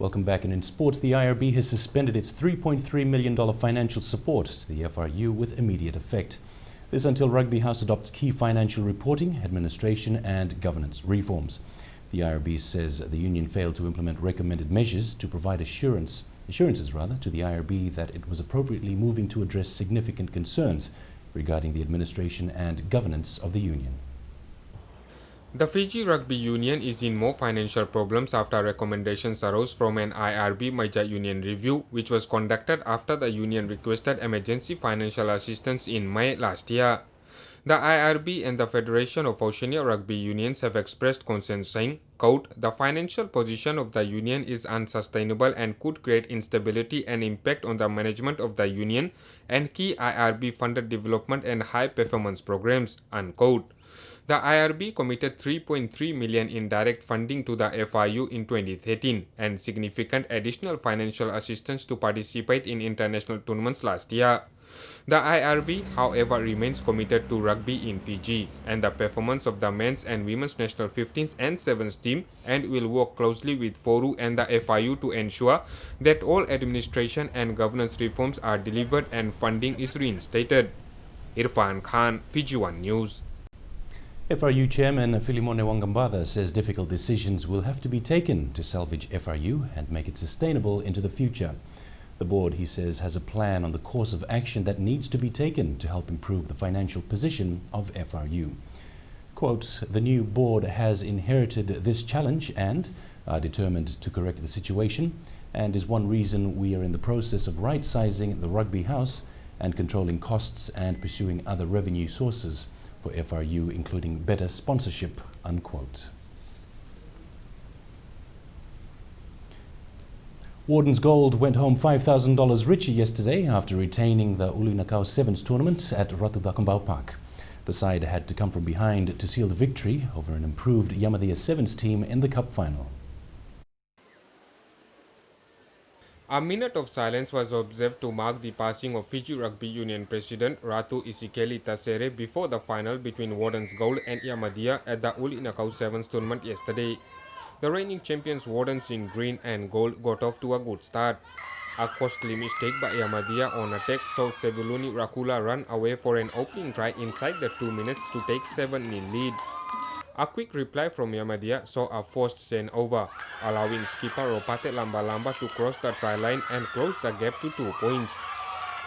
Welcome back. And in sports, the IRB has suspended its $3.3 million financial support to the FRU with immediate effect. This until Rugby House adopts key financial reporting, administration and governance reforms. The IRB says the union failed to implement recommended measures to provide assurances to the IRB that it was appropriately moving to address significant concerns regarding the administration and governance of the union. The Fiji Rugby Union is in more financial problems after recommendations arose from an IRB major union review, which was conducted after the union requested emergency financial assistance in May last year. The IRB and the Federation of Oceania Rugby Unions have expressed concern saying, quote, "The financial position of the union is unsustainable and could create instability and impact on the management of the union and key IRB-funded development and high-performance programs," unquote. The IRB committed $3.3 million in direct funding to the FRU in 2013 and significant additional financial assistance to participate in international tournaments last year. The IRB, however, remains committed to rugby in Fiji and the performance of the men's and women's national 15s and 7s team, and will work closely with FORU and the FRU to ensure that all administration and governance reforms are delivered and funding is reinstated. Irfan Khan, Fiji One News. FRU Chairman Philemon Wangambada says difficult decisions will have to be taken to salvage FRU and make it sustainable into the future. The board, he says, has a plan on the course of action that needs to be taken to help improve the financial position of FRU. Quote, "The new board has inherited this challenge and are determined to correct the situation, and is one reason we are in the process of right-sizing the rugby house and controlling costs and pursuing other revenue sources for FRU, including better sponsorship," unquote. Warden's Gold went home $5,000 richer yesterday after retaining the Ulu Nakau Sevens tournament at Ratu Dakumbau Park. The side had to come from behind to seal the victory over an improved Yamadea Sevens team in the cup final. A minute of silence was observed to mark the passing of Fiji Rugby Union President Ratu Isikeli Tasere before the final between Warden's Gold and Yamadea at the Uli Nakau Sevens tournament yesterday. The reigning champions Wardens in green and gold got off to a good start. A costly mistake by Yamadea on attack saw Seviluni Rakula run away for an opening try inside the 2 minutes to take 7-0 lead. A quick reply from Yamadea saw a forced turnover, allowing skipper Ropate Lamba to cross the try line and close the gap to 2 points.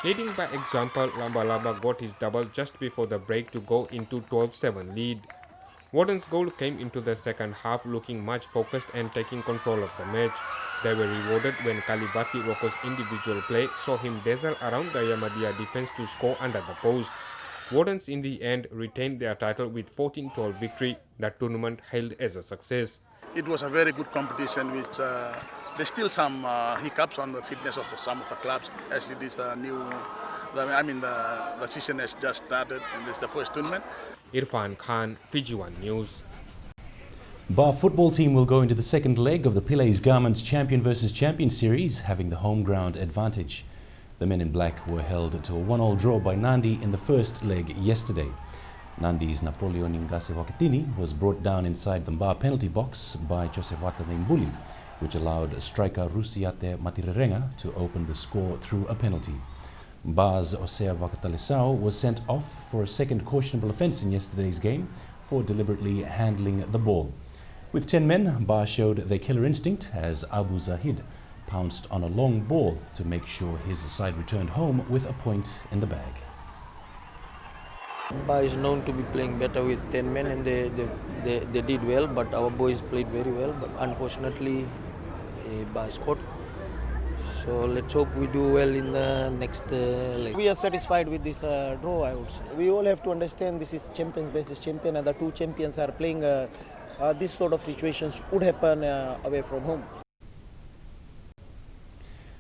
Leading by example, Lamba got his double just before the break to go into 12-7 lead. Warden's Gold came into the second half looking much focused and taking control of the match. They were rewarded when Kalibati Roko's individual play saw him dazzle around the Yamadea defense to score under the post. Wardens in the end retained their title with 14-12 victory. The tournament hailed as a success. It was a very good competition, which there's still some hiccups on the fitness of some of the clubs, as it is the season has just started and this is the first tournament. Irfan Khan, Fiji One News. Bar football team will go into the second leg of the Pile's Garments Champion vs Champion series, having the home ground advantage. The men in black were held to a 1-1 draw by Nandi in the first leg yesterday. Nandi's Napoleon Ingase Wakatini was brought down inside the Bar penalty box by Josewata Nembuli, which allowed striker Rusiate Matirerenga to open the score through a penalty. Bar's Osea Wakatalisao was sent off for a second cautionable offence in yesterday's game for deliberately handling the ball. With 10 men, Bar showed their killer instinct as Abu Zahid pounced on a long ball to make sure his side returned home with a point in the bag. Bar is known to be playing better with 10 men and they did well, but our boys played very well, but unfortunately Bar scored. So let's hope we do well in the next leg. We are satisfied with this draw, I would say. We all have to understand this is champions versus champion, and the two champions are playing. This sort of situations would happen away from home.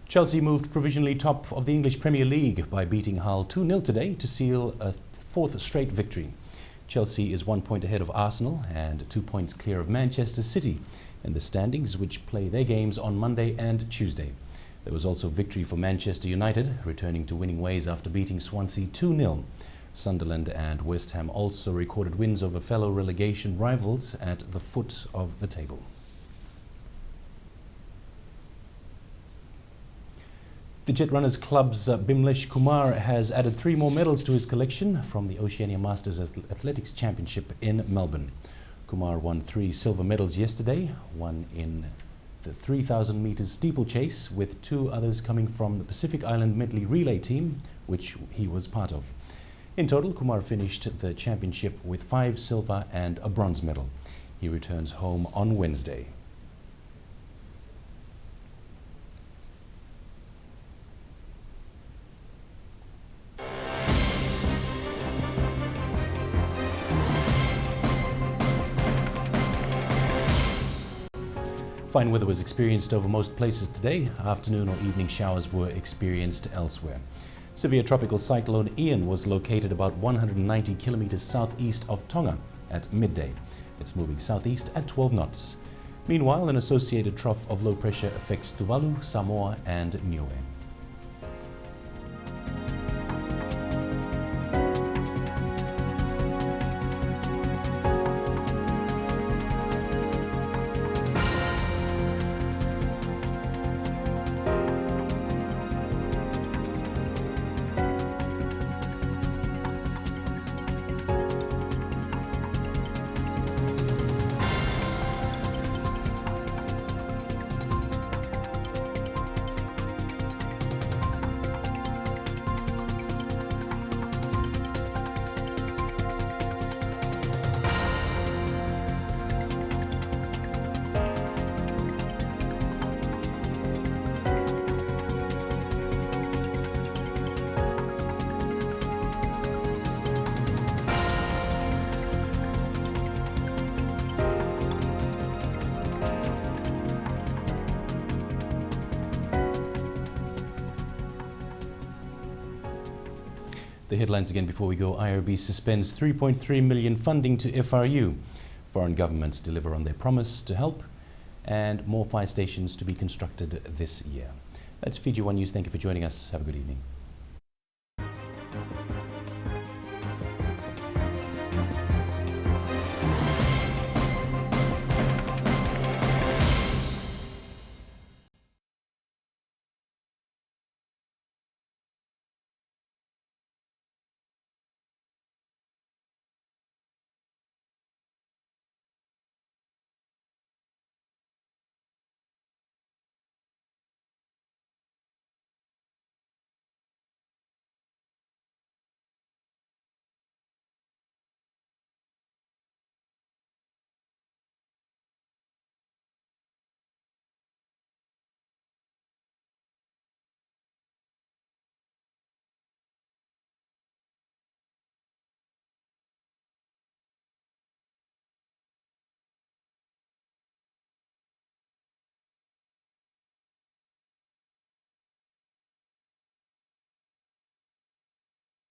Chelsea moved provisionally top of the English Premier League by beating Hull 2-0 today to seal a fourth straight victory. Chelsea is 1 point ahead of Arsenal and 2 points clear of Manchester City in the standings, which play their games on Monday and Tuesday. There was also victory for Manchester United, returning to winning ways after beating Swansea 2-0. Sunderland and West Ham also recorded wins over fellow relegation rivals at the foot of the table. The Jet Runners Club's Bimlesh Kumar has added 3 more medals to his collection from the Oceania Masters Athletics Championship in Melbourne. Kumar won 3 silver medals yesterday, one in the 3,000 metres steeplechase, with 2 others coming from the Pacific Island medley relay team, which he was part of. In total, Kumar finished the championship with 5 silver and a bronze medal. He returns home on Wednesday. Fine weather was experienced over most places today. Afternoon or evening showers were experienced elsewhere. Severe tropical cyclone Ian was located about 190 kilometers southeast of Tonga at midday. It's moving southeast at 12 knots. Meanwhile, an associated trough of low pressure affects Tuvalu, Samoa and Niue. The headlines again before we go. IRB suspends 3.3 million funding to FRU. Foreign governments deliver on their promise to help, and more fire stations to be constructed this year. That's Fiji One News. Thank you for joining us. Have a good evening.